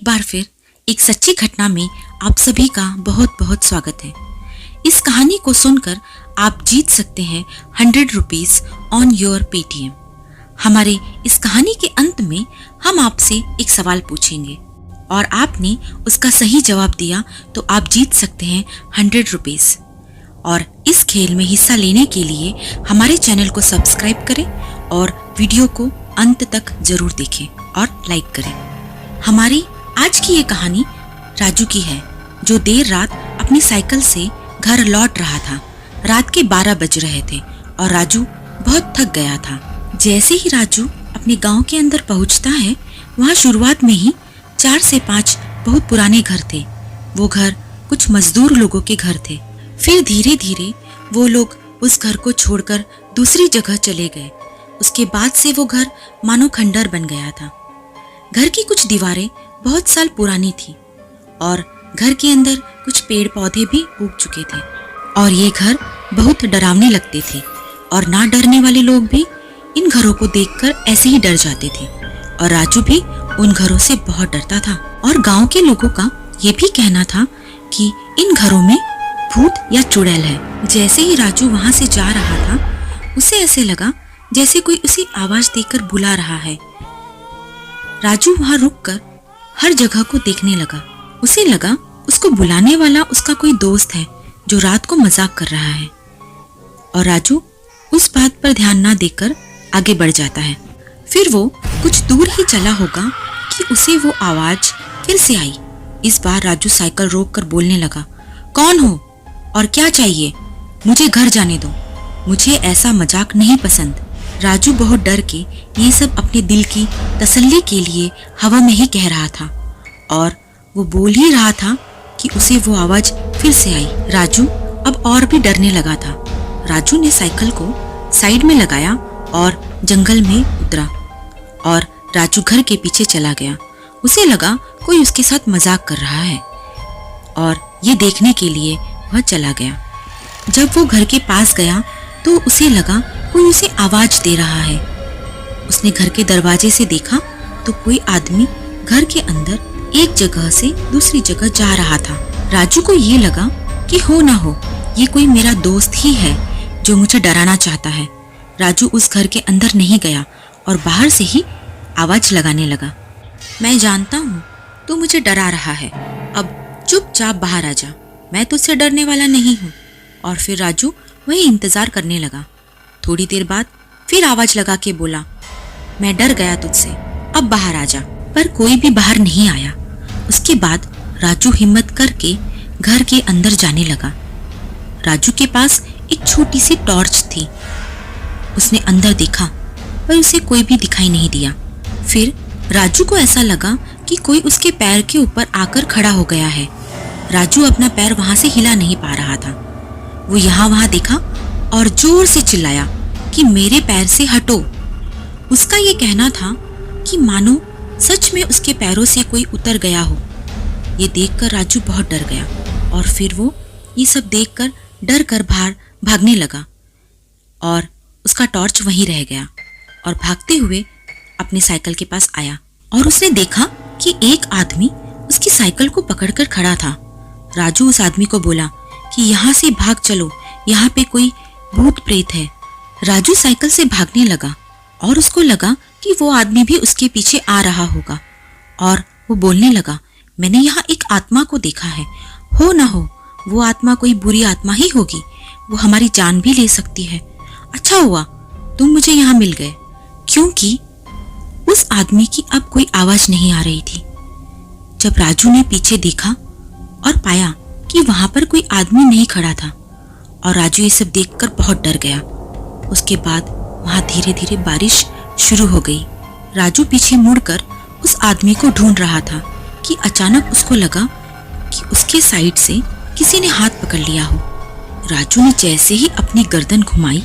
एक बार फिर एक सच्ची घटना में आप सभी का बहुत बहुत स्वागत है। इस कहानी को सुनकर आप जीत सकते हैं 100 रुपीज ऑन योर पेटीएम। हमारे इस कहानी के अंत में हम आपसे एक सवाल पूछेंगे और आपने उसका सही जवाब दिया तो आप जीत सकते हैं 100 रुपीज। और इस खेल में हिस्सा लेने के लिए हमारे चैनल को सब्सक्राइब करें और वीडियो को अंत तक जरूर देखें और लाइक करें। हमारी आज की ये कहानी राजू की है, जो देर रात अपनी साइकिल से घर लौट रहा था। रात के 12 बज रहे थे और राजू बहुत थक गया था। जैसे ही राजू अपने गांव के अंदर पहुंचता है, वहां शुरुआत में ही 4 से 5 बहुत पुराने घर थे। वो घर कुछ मजदूर लोगों के घर थे। फिर धीरे धीरे वो लोग उस घर को छोड़कर दूसरी जगह चले गए। उसके बाद से वो घर मानो खंडर बन गया था। घर की कुछ दीवारें बहुत साल पुरानी थी और घर के अंदर कुछ पेड़ पौधे भी उग चुके थे और ये घर बहुत डरावने लगते थे और ना डरने वाले लोग भी इन घरों को देखकर ऐसे ही डर जाते थे और राजू भी उन घरों से बहुत डरता था। और गांव के लोगों का ये भी कहना था कि इन घरों में भूत या चुड़ैल है। जैसे ही राजू वहां से जा रहा था, उसे ऐसे लगा जैसे कोई उसे आवाज देकर बुला रहा है। राजू वहां रुककर हर जगह को देखने लगा। उसे लगा उसको बुलाने वाला उसका कोई दोस्त है जो रात को मजाक कर रहा है और राजू उस बात पर ध्यान ना देकर आगे बढ़ जाता है। फिर वो कुछ दूर ही चला होगा कि उसे वो आवाज फिर से आई। इस बार राजू साइकिल रोककर बोलने लगा, कौन हो और क्या चाहिए? मुझे घर जाने दो, मुझे ऐसा मजाक नहीं पसंद। राजू बहुत डर के ये सब अपने दिल की तसल्ली के लिए हवा में ही कह रहा था और वो बोल ही रहा था कि उसे वो आवाज फिर से आई। राजू अब और भी डरने लगा था। राजू ने साइकिल को साइड में लगाया और जंगल में उतरा और राजू घर के पीछे चला गया। उसे लगा कोई उसके साथ मजाक कर रहा है और ये देखने के लिए वह चला गया। जब वो घर के पास गया तो उसे लगा कोई उसे आवाज दे रहा है। उसने घर के दरवाजे से देखा तो कोई आदमी घर के अंदर एक जगह से दूसरी जगह जा रहा था। राजू को ये लगा कि हो ना हो ये कोई मेरा दोस्त ही है जो मुझे डराना चाहता है। राजू उस घर के अंदर नहीं गया और बाहर से ही आवाज लगाने लगा, मैं जानता हूँ तू मुझे डरा रहा है, अब चुपचाप बाहर आ जा, मैं तुझसे डरने वाला नहीं हूँ। और फिर राजू वही इंतजार करने लगा। थोड़ी देर बाद फिर आवाज लगा के बोला, मैं डर गया तुझसे, अब बाहर आ जा। पर कोई भी बाहर नहीं आया। उसके बाद राजू हिम्मत करके घर के अंदर जाने लगा। राजू के पास एक छोटी सी टॉर्च थी। उसने अंदर देखा पर उसे कोई भी दिखाई नहीं दिया। फिर राजू को ऐसा लगा कि कोई उसके पैर के ऊपर आकर खड़ा हो गया है। राजू अपना पैर वहां से हिला नहीं पा रहा था। वो यहाँ वहां देखा और जोर से चिल्लाया कि मेरे पैर से हटो। उसका ये कहना था कि मानो सच में उसके पैरों से कोई उतर गया हो। ये देखकर राजू बहुत डर गया और फिर वो ये सब देखकर डर कर बाहर भागने लगा और उसका टॉर्च वहीं रह गया और भागते हुए अपने साइकिल के पास आया और उसने देखा कि एक आदमी उसकी साइकिल को पकड़कर खड़ा था। राजू उस आदमी को बोला कि यहाँ से भाग चलो, यहाँ पे कोई भूत प्रेत है। राजू साइकिल से भागने लगा और उसको लगा कि वो आदमी भी उसके पीछे आ रहा होगा और वो बोलने लगा, मैंने यहाँ एक आत्मा को देखा है, हो ना हो वो आत्मा कोई बुरी आत्मा ही होगी, वो हमारी जान भी ले सकती है। अच्छा हुआ तुम मुझे यहाँ मिल गए। क्योंकि उस आदमी की अब कोई आवाज नहीं आ रही थी। जब राजू ने पीछे देखा और पाया कि वहां पर कोई आदमी नहीं खड़ा था और राजू ये सब देखकर बहुत डर गया। उसके बाद वहां धीरे धीरे बारिश शुरू हो गई। राजू पीछे मुड़कर उस आदमी को ढूंढ रहा था कि अचानक उसको लगा कि उसके साइड से किसी ने हाथ पकड़ लिया हो। राजू ने जैसे ही अपनी गर्दन घुमाई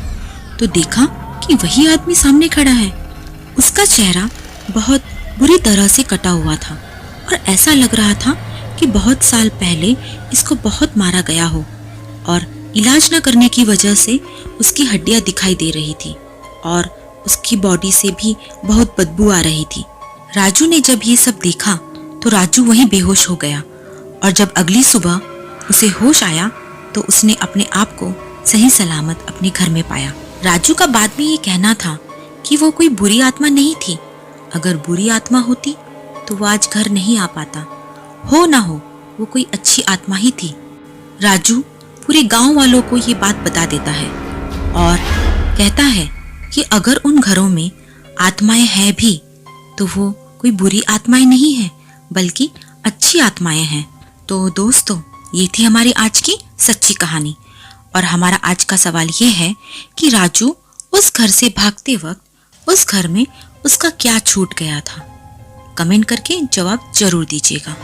तो देखा कि वही आदमी सामने खड़ा है। उसका चेहरा बहुत बुरी तरह से कटा हुआ था और ऐसा लग रहा था कि बहुत साल पहले इसको बहुत मारा गया हो और इलाज न करने की वजह से उसकी हड्डियां दिखाई दे रही थी और उसकी बॉडी से भी बहुत बदबू आ रही थी। राजू ने जब ये सब देखा तो राजू वहीं बेहोश हो गया और जब अगली सुबह उसे होश आया तो उसने अपने आप को सही सलामत अपने घर में पाया। राजू का बाद में ये कहना था कि वो कोई बुरी आत्मा नहीं थी। अगर बुरी आत्मा होती तो वो आज घर नहीं आ पाता। हो ना हो वो कोई अच्छी आत्मा ही थी। राजू पूरे गांव वालों को ये बात बता देता है और कहता है कि अगर उन घरों में आत्माएं हैं भी तो वो कोई बुरी आत्माएं नहीं हैं बल्कि अच्छी आत्माएं हैं। तो दोस्तों, ये थी हमारी आज की सच्ची कहानी और हमारा आज का सवाल ये है कि राजू उस घर से भागते वक्त उस घर में उसका क्या छूट गया था। कमेंट करके जवाब जरूर दीजिएगा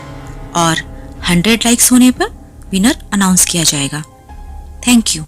और 100 लाइक्स होने पर विनर अनाउंस किया जाएगा। Thank you.